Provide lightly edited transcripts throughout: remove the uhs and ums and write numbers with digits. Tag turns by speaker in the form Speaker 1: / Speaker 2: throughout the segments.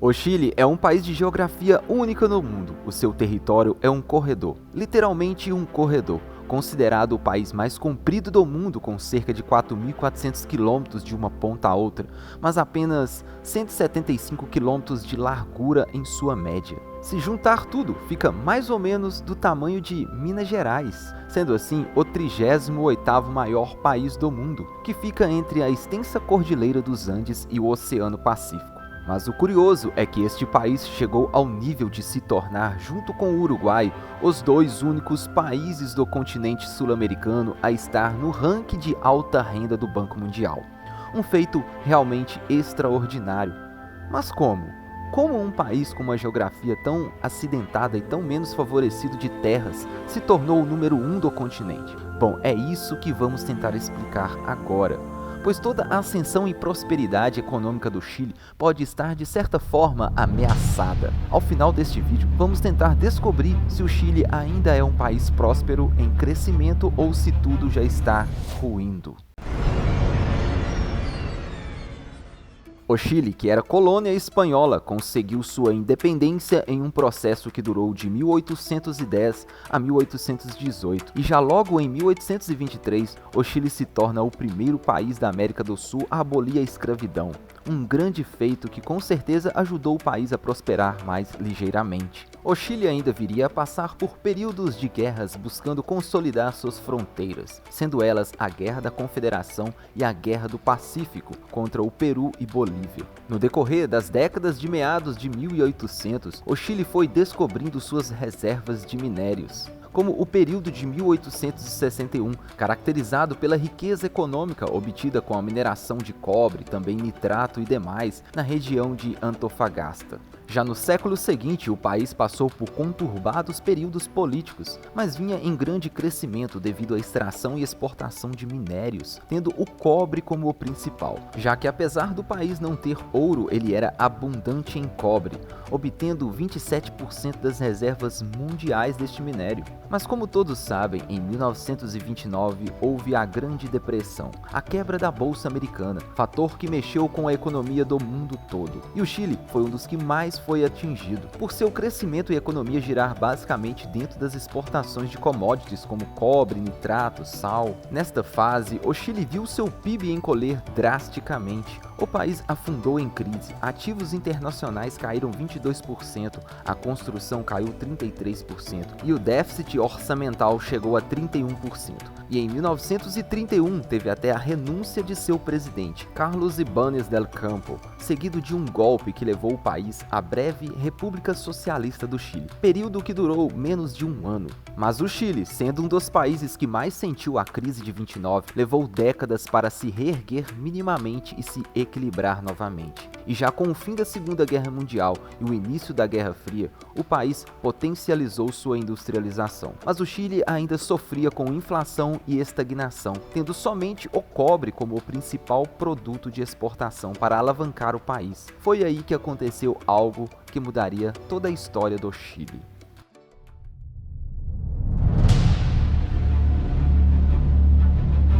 Speaker 1: O Chile é um país de geografia única no mundo. O seu território é um corredor, literalmente um corredor, considerado o país mais comprido do mundo, com cerca de 4.400 quilômetros de uma ponta a outra, mas apenas 175 quilômetros de largura em sua média. Se juntar tudo, fica mais ou menos do tamanho de Minas Gerais, sendo assim o 38º maior país do mundo, que fica entre a extensa Cordilheira dos Andes e o Oceano Pacífico. Mas o curioso é que este país chegou ao nível de se tornar, junto com o Uruguai, os dois únicos países do continente sul-americano a estar no ranking de alta renda do Banco Mundial. Um feito realmente extraordinário. Mas como? Como um país com uma geografia tão acidentada e tão menos favorecido de terras se tornou o número 1 do continente? Bom, é isso que vamos tentar explicar agora. Pois toda a ascensão e prosperidade econômica do Chile pode estar de certa forma ameaçada. Ao final deste vídeo, vamos tentar descobrir se o Chile ainda é um país próspero em crescimento ou se tudo já está ruindo. O Chile, que era colônia espanhola, conseguiu sua independência em um processo que durou de 1810 a 1818, e já logo em 1823, o Chile se torna o primeiro país da América do Sul a abolir a escravidão. Um grande feito que com certeza ajudou o país a prosperar mais ligeiramente. O Chile ainda viria a passar por períodos de guerras buscando consolidar suas fronteiras, sendo elas a Guerra da Confederação e a Guerra do Pacífico contra o Peru e Bolívia. No decorrer das décadas de meados de 1800, o Chile foi descobrindo suas reservas de minérios, como o período de 1861, caracterizado pela riqueza econômica obtida com a mineração de cobre, também nitrato e demais, na região de Antofagasta. Já no século seguinte, o país passou por conturbados períodos políticos, mas vinha em grande crescimento devido à extração e exportação de minérios, tendo o cobre como o principal, já que apesar do país não ter ouro, ele era abundante em cobre, obtendo 27% das reservas mundiais deste minério. Mas como todos sabem, em 1929 houve a Grande Depressão, a quebra da Bolsa Americana, fator que mexeu com a economia do mundo todo. E o Chile foi um dos que mais foi atingido, por seu crescimento e economia girar basicamente dentro das exportações de commodities como cobre, nitrato, sal. Nesta fase, o Chile viu seu PIB encolher drasticamente. O país afundou em crise, ativos internacionais caíram 22%, a construção caiu 33% e o déficit orçamental chegou a 31%. E em 1931 teve até a renúncia de seu presidente, Carlos Ibáñez del Campo, seguido de um golpe que levou o país à breve República Socialista do Chile, período que durou menos de um ano. Mas o Chile, sendo um dos países que mais sentiu a crise de 29, levou décadas para se reerguer minimamente e se equilibrar novamente. E já com o fim da Segunda Guerra Mundial e o início da Guerra Fria, o país potencializou sua industrialização. Mas o Chile ainda sofria com inflação e estagnação, tendo somente o cobre como o principal produto de exportação para alavancar o país. Foi aí que aconteceu algo que mudaria toda a história do Chile.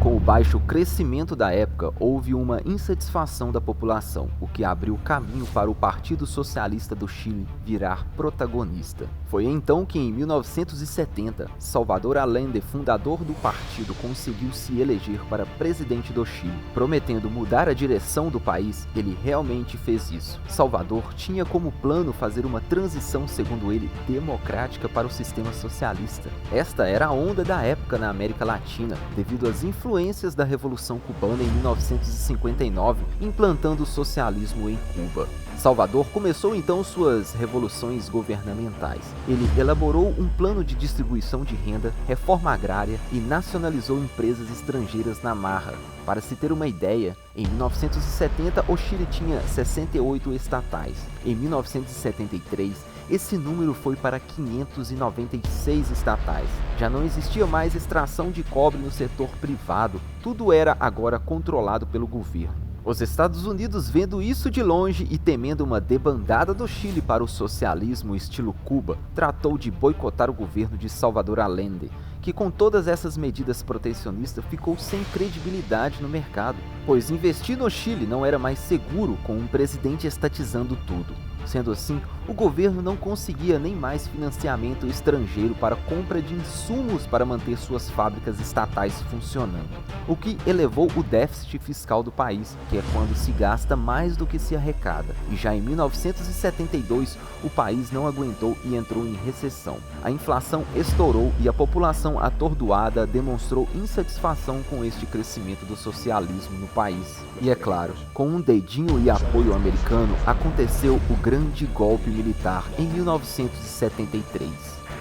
Speaker 1: Com o baixo crescimento da época, houve uma insatisfação da população, o que abriu caminho para o Partido Socialista do Chile virar protagonista. Foi então que, em 1970, Salvador Allende, fundador do partido, conseguiu se eleger para presidente do Chile. Prometendo mudar a direção do país, ele realmente fez isso. Salvador tinha como plano fazer uma transição, segundo ele, democrática para o sistema socialista. Esta era a onda da época na América Latina, devido às influências da Revolução Cubana em 1959, implantando o socialismo em Cuba. Salvador começou então suas revoluções governamentais. Ele elaborou um plano de distribuição de renda, reforma agrária e nacionalizou empresas estrangeiras na marra. Para se ter uma ideia, em 1970 o Chile tinha 68 estatais. Em 1973, esse número foi para 596 estatais. Já não existia mais extração de cobre no setor privado, tudo era agora controlado pelo governo. Os Estados Unidos, vendo isso de longe e temendo uma debandada do Chile para o socialismo estilo Cuba, tratou de boicotar o governo de Salvador Allende, que com todas essas medidas protecionistas ficou sem credibilidade no mercado, pois investir no Chile não era mais seguro com um presidente estatizando tudo. Sendo assim, o governo não conseguia nem mais financiamento estrangeiro para compra de insumos para manter suas fábricas estatais funcionando, o que elevou o déficit fiscal do país, que é quando se gasta mais do que se arrecada. E já em 1972, o país não aguentou e entrou em recessão. A inflação estourou e a população atordoada demonstrou insatisfação com este crescimento do socialismo no país. E é claro, com um dedinho e apoio americano, aconteceu o grande golpe militar em 1973.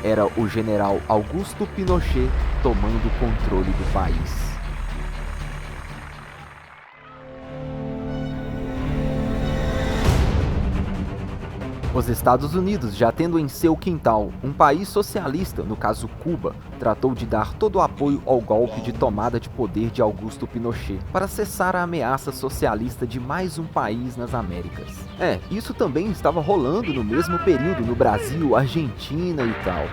Speaker 1: Era o general Augusto Pinochet tomando o controle do país. Os Estados Unidos, já tendo em seu quintal um país socialista, no caso Cuba, tratou de dar todo o apoio ao golpe de tomada de poder de Augusto Pinochet, para cessar a ameaça socialista de mais um país nas Américas. Isso também estava rolando no mesmo período no Brasil, Argentina e tal.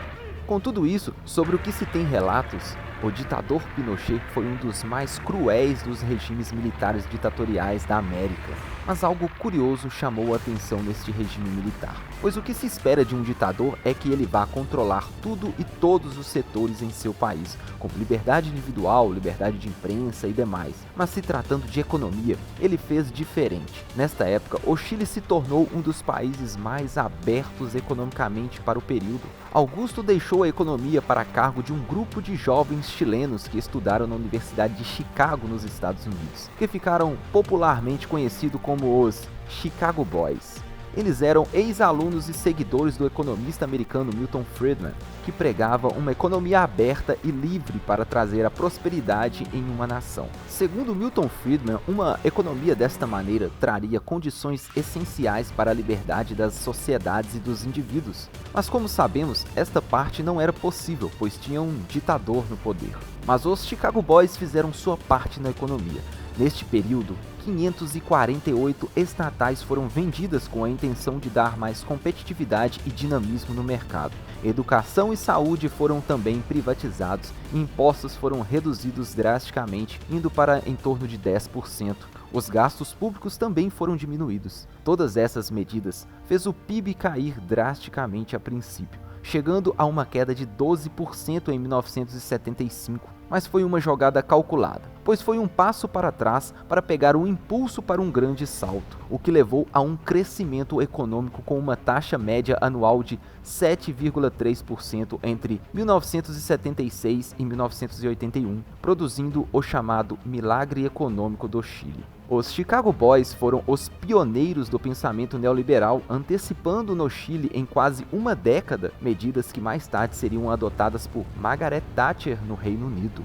Speaker 1: Com tudo isso, sobre o que se tem relatos, o ditador Pinochet foi um dos mais cruéis dos regimes militares ditatoriais da América. Mas algo curioso chamou a atenção neste regime militar, pois o que se espera de um ditador é que ele vá controlar tudo e todos os setores em seu país, como liberdade individual, liberdade de imprensa e demais. Mas se tratando de economia, ele fez diferente. Nesta época, o Chile se tornou um dos países mais abertos economicamente para o período. Augusto deixou a economia para cargo de um grupo de jovens chilenos que estudaram na Universidade de Chicago, nos Estados Unidos, que ficaram popularmente conhecidos como os Chicago Boys. Eles eram ex-alunos e seguidores do economista americano Milton Friedman, que pregava uma economia aberta e livre para trazer a prosperidade em uma nação. Segundo Milton Friedman, uma economia desta maneira traria condições essenciais para a liberdade das sociedades e dos indivíduos. Mas como sabemos, esta parte não era possível, pois tinha um ditador no poder. Mas os Chicago Boys fizeram sua parte na economia. Neste período, 548 estatais foram vendidas com a intenção de dar mais competitividade e dinamismo no mercado. Educação e saúde foram também privatizados e impostos foram reduzidos drasticamente, indo para em torno de 10%. Os gastos públicos também foram diminuídos. Todas essas medidas fez o PIB cair drasticamente a princípio, chegando a uma queda de 12% em 1975. Mas foi uma jogada calculada, pois foi um passo para trás para pegar o impulso para um grande salto, o que levou a um crescimento econômico com uma taxa média anual de 7,3% entre 1976 e 1981, produzindo o chamado milagre econômico do Chile. Os Chicago Boys foram os pioneiros do pensamento neoliberal, antecipando no Chile em quase uma década medidas que mais tarde seriam adotadas por Margaret Thatcher no Reino Unido.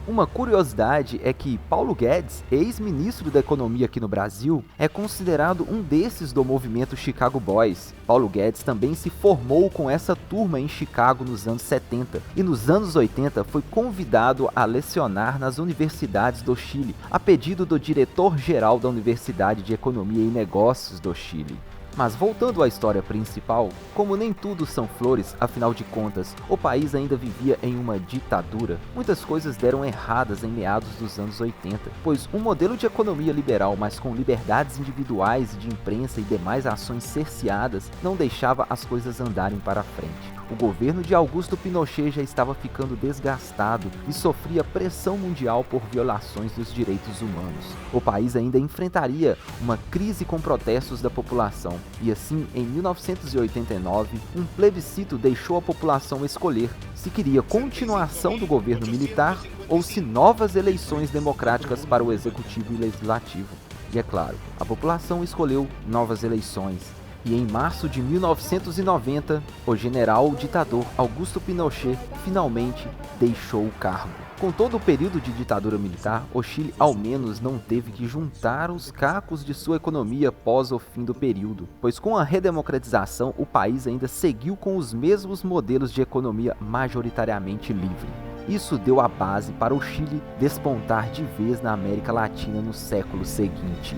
Speaker 1: Uma curiosidade é que Paulo Guedes, ex-ministro da Economia aqui no Brasil, é considerado um desses do movimento Chicago Boys. Paulo Guedes também se formou com essa turma em Chicago nos anos 70 e nos anos 80 foi convidado a lecionar nas universidades do Chile, a pedido do diretor-geral da Universidade de Economia e Negócios do Chile. Mas voltando à história principal, como nem tudo são flores, afinal de contas, o país ainda vivia em uma ditadura, muitas coisas deram erradas em meados dos anos 80, pois um modelo de economia liberal, mas com liberdades individuais de imprensa e demais ações cerceadas, não deixava as coisas andarem para frente. O governo de Augusto Pinochet já estava ficando desgastado e sofria pressão mundial por violações dos direitos humanos. O país ainda enfrentaria uma crise com protestos da população, e assim, em 1989, um plebiscito deixou a população escolher se queria continuação do governo militar ou se novas eleições democráticas para o executivo e legislativo. E é claro, a população escolheu novas eleições. E em março de 1990, o general ditador Augusto Pinochet finalmente deixou o cargo. Com todo o período de ditadura militar, o Chile ao menos não teve que juntar os cacos de sua economia após o fim do período, pois com a redemocratização o país ainda seguiu com os mesmos modelos de economia majoritariamente livre. Isso deu a base para o Chile despontar de vez na América Latina no século seguinte.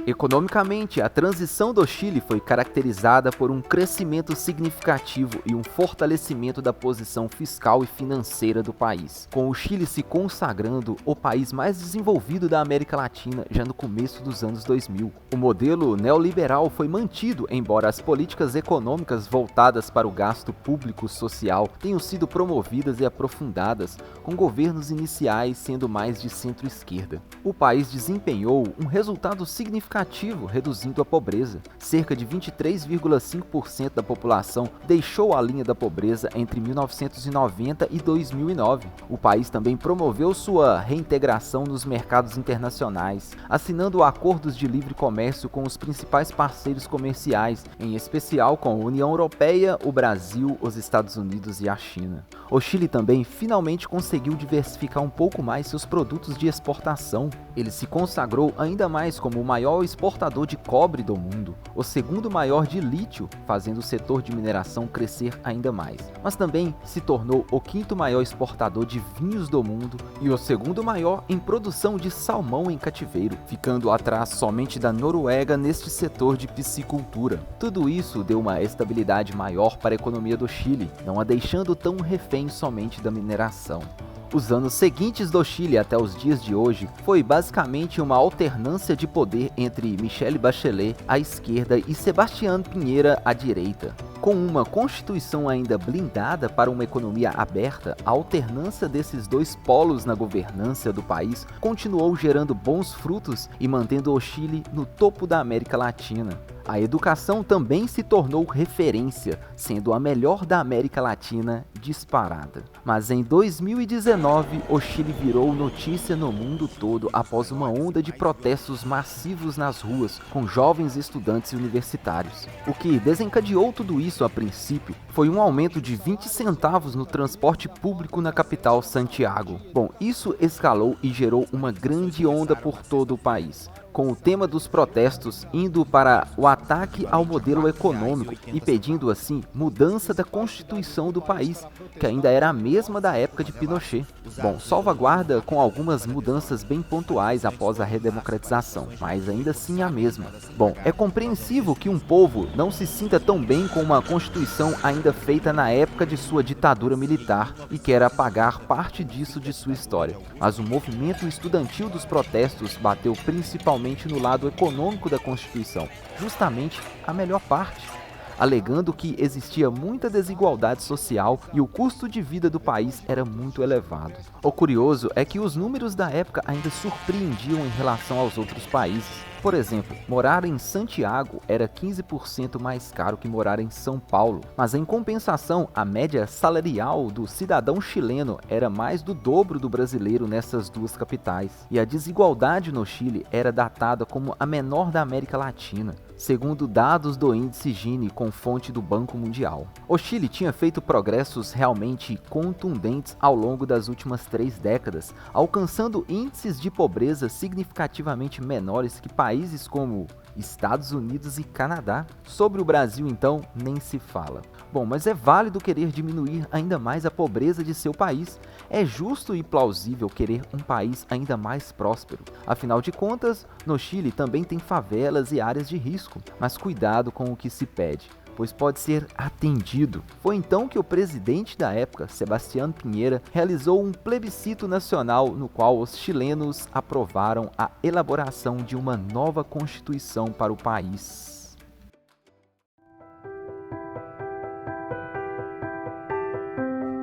Speaker 1: Economicamente, a transição do Chile foi caracterizada por um crescimento significativo e um fortalecimento da posição fiscal e financeira do país, com o Chile se consagrando o país mais desenvolvido da América Latina já no começo dos anos 2000. O modelo neoliberal foi mantido, embora as políticas econômicas voltadas para o gasto público social tenham sido promovidas e aprofundadas, com governos iniciais sendo mais de centro-esquerda. O país desempenhou um resultado significativo, reduzindo a pobreza. Cerca de 23,5% da população deixou a linha da pobreza entre 1990 e 2009. O país também promoveu sua reintegração nos mercados internacionais, assinando acordos de livre comércio com os principais parceiros comerciais, em especial com a União Europeia, o Brasil, os Estados Unidos e a China. O Chile também finalmente conseguiu diversificar um pouco mais seus produtos de exportação. Ele se consagrou ainda mais como o maior exportador de cobre do mundo, o segundo maior de lítio, fazendo o setor de mineração crescer ainda mais. Mas também se tornou o quinto maior exportador de vinhos do mundo e o segundo maior em produção de salmão em cativeiro, ficando atrás somente da Noruega neste setor de piscicultura. Tudo isso deu uma estabilidade maior para a economia do Chile, não a deixando tão refém somente da mineração. Os anos seguintes do Chile até os dias de hoje foi basicamente uma alternância de poder entre Michelle Bachelet à esquerda e Sebastián Piñera à direita. Com uma constituição ainda blindada para uma economia aberta, a alternância desses dois polos na governança do país continuou gerando bons frutos e mantendo o Chile no topo da América Latina. A educação também se tornou referência, sendo a melhor da América Latina disparada. Mas em 2019, o Chile virou notícia no mundo todo após uma onda de protestos massivos nas ruas com jovens estudantes universitários. O que desencadeou tudo isso a princípio foi um aumento de 20 centavos no transporte público na capital Santiago. Bom, isso escalou e gerou uma grande onda por todo o país, com o tema dos protestos indo para o ataque ao modelo econômico e pedindo assim mudança da Constituição do país, que ainda era a mesma da época de Pinochet. Bom, salvaguarda com algumas mudanças bem pontuais após a redemocratização, mas ainda assim a mesma. Bom, é compreensível que um povo não se sinta tão bem com uma Constituição ainda feita na época de sua ditadura militar e quer apagar parte disso de sua história. Mas o movimento estudantil dos protestos bateu principalmente no lado econômico da Constituição, justamente a melhor parte, alegando que existia muita desigualdade social e o custo de vida do país era muito elevado. O curioso é que os números da época ainda surpreendiam em relação aos outros países. Por exemplo, morar em Santiago era 15% mais caro que morar em São Paulo, mas em compensação, a média salarial do cidadão chileno era mais do dobro do brasileiro nessas duas capitais, e a desigualdade no Chile era datada como a menor da América Latina, segundo dados do índice Gini com fonte do Banco Mundial. O Chile tinha feito progressos realmente contundentes ao longo das últimas 3 décadas, alcançando índices de pobreza significativamente menores que países como Estados Unidos e Canadá. Sobre o Brasil, então, nem se fala. Bom, mas é válido querer diminuir ainda mais a pobreza de seu país. É justo e plausível querer um país ainda mais próspero. Afinal de contas, no Chile também tem favelas e áreas de risco. Mas cuidado com o que se pede, pois pode ser atendido. Foi então que o presidente da época, Sebastián Piñera, realizou um plebiscito nacional no qual os chilenos aprovaram a elaboração de uma nova constituição para o país.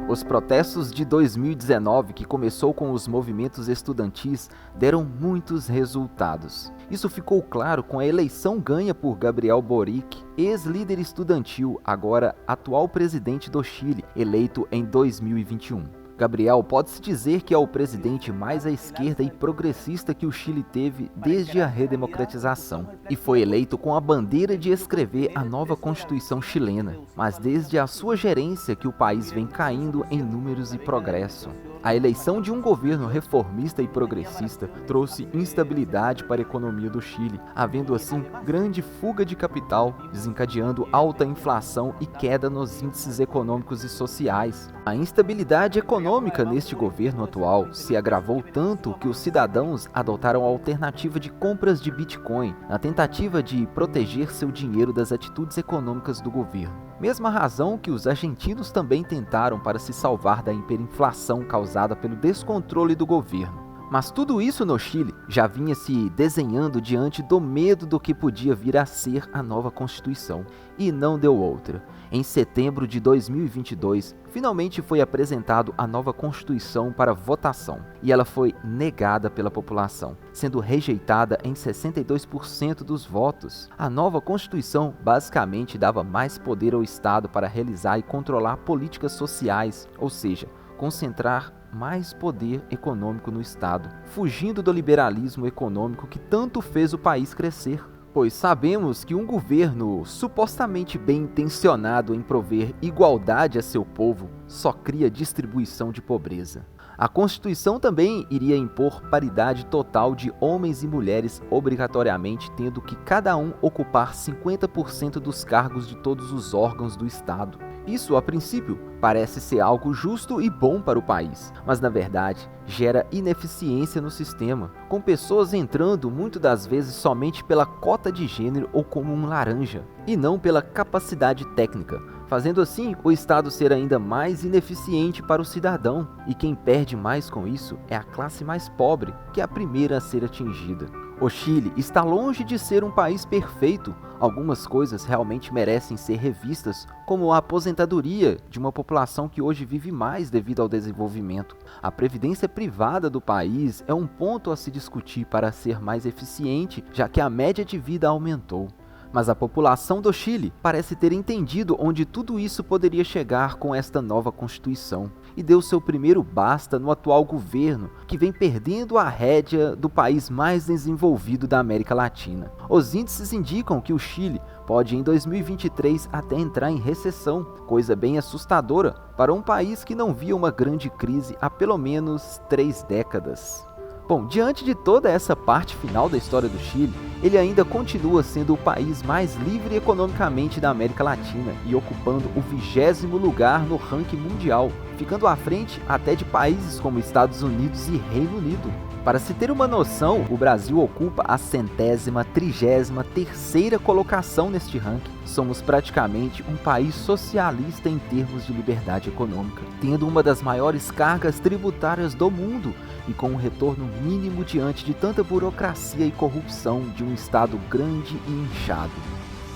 Speaker 1: Os protestos de 2019, que começou com os movimentos estudantis, deram muitos resultados. Isso ficou claro com a eleição ganha por Gabriel Boric, ex-líder estudantil, agora atual presidente do Chile, eleito em 2021. Gabriel pode-se dizer que é o presidente mais à esquerda e progressista que o Chile teve desde a redemocratização, e foi eleito com a bandeira de escrever a nova Constituição chilena, mas desde a sua gerência que o país vem caindo em números e progresso. A eleição de um governo reformista e progressista trouxe instabilidade para a economia do Chile, havendo assim grande fuga de capital, desencadeando alta inflação e queda nos índices econômicos e sociais. A instabilidade econômica neste governo atual se agravou tanto que os cidadãos adotaram a alternativa de compras de Bitcoin, na tentativa de proteger seu dinheiro das atitudes econômicas do governo. Mesma razão que os argentinos também tentaram para se salvar da hiperinflação causada pelo descontrole do governo. Mas tudo isso no Chile já vinha se desenhando diante do medo do que podia vir a ser a nova Constituição. E não deu outra. Em setembro de 2022, finalmente foi apresentado a nova Constituição para votação. E ela foi negada pela população, sendo rejeitada em 62% dos votos. A nova Constituição basicamente dava mais poder ao Estado para realizar e controlar políticas sociais, ou seja, concentrar mais poder econômico no Estado, fugindo do liberalismo econômico que tanto fez o país crescer. Pois sabemos que um governo supostamente bem intencionado em prover igualdade a seu povo só cria distribuição de pobreza. A Constituição também iria impor paridade total de homens e mulheres, obrigatoriamente tendo que cada um ocupar 50% dos cargos de todos os órgãos do Estado. Isso, a princípio, parece ser algo justo e bom para o país, mas na verdade gera ineficiência no sistema, com pessoas entrando muitas das vezes somente pela cota de gênero ou como um laranja, e não pela capacidade técnica, fazendo assim o Estado ser ainda mais ineficiente para o cidadão, e quem perde mais com isso é a classe mais pobre, que é a primeira a ser atingida. O Chile está longe de ser um país perfeito. Algumas coisas realmente merecem ser revistas, como a aposentadoria de uma população que hoje vive mais devido ao desenvolvimento. A previdência privada do país é um ponto a se discutir para ser mais eficiente, já que a média de vida aumentou. Mas a população do Chile parece ter entendido onde tudo isso poderia chegar com esta nova Constituição e deu seu primeiro basta no atual governo, que vem perdendo a rédea do país mais desenvolvido da América Latina. Os índices indicam que o Chile pode em 2023 até entrar em recessão, coisa bem assustadora para um país que não via uma grande crise há pelo menos 3 décadas. Bom, diante de toda essa parte final da história do Chile, ele ainda continua sendo o país mais livre economicamente da América Latina e ocupando o 20º lugar no ranking mundial, ficando à frente até de países como Estados Unidos e Reino Unido. Para se ter uma noção, o Brasil ocupa a 133ª colocação neste ranking. Somos praticamente um país socialista em termos de liberdade econômica, tendo uma das maiores cargas tributárias do mundo e com um retorno mínimo diante de tanta burocracia e corrupção de um Estado grande e inchado.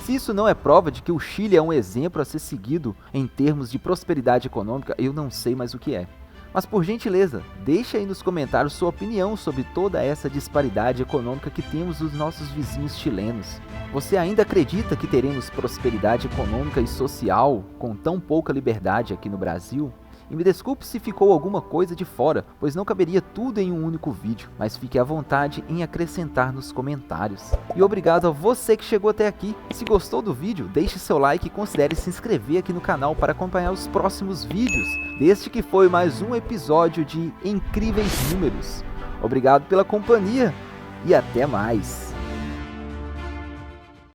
Speaker 1: Se isso não é prova de que o Chile é um exemplo a ser seguido em termos de prosperidade econômica, eu não sei mais o que é. Mas por gentileza, deixe aí nos comentários sua opinião sobre toda essa disparidade econômica que temos dos nossos vizinhos chilenos. Você ainda acredita que teremos prosperidade econômica e social com tão pouca liberdade aqui no Brasil? E me desculpe se ficou alguma coisa de fora, pois não caberia tudo em um único vídeo, mas fique à vontade em acrescentar nos comentários. E obrigado a você que chegou até aqui. Se gostou do vídeo, deixe seu like e considere se inscrever aqui no canal para acompanhar os próximos vídeos, deste que foi mais um episódio de Incríveis Números. Obrigado pela companhia e até mais!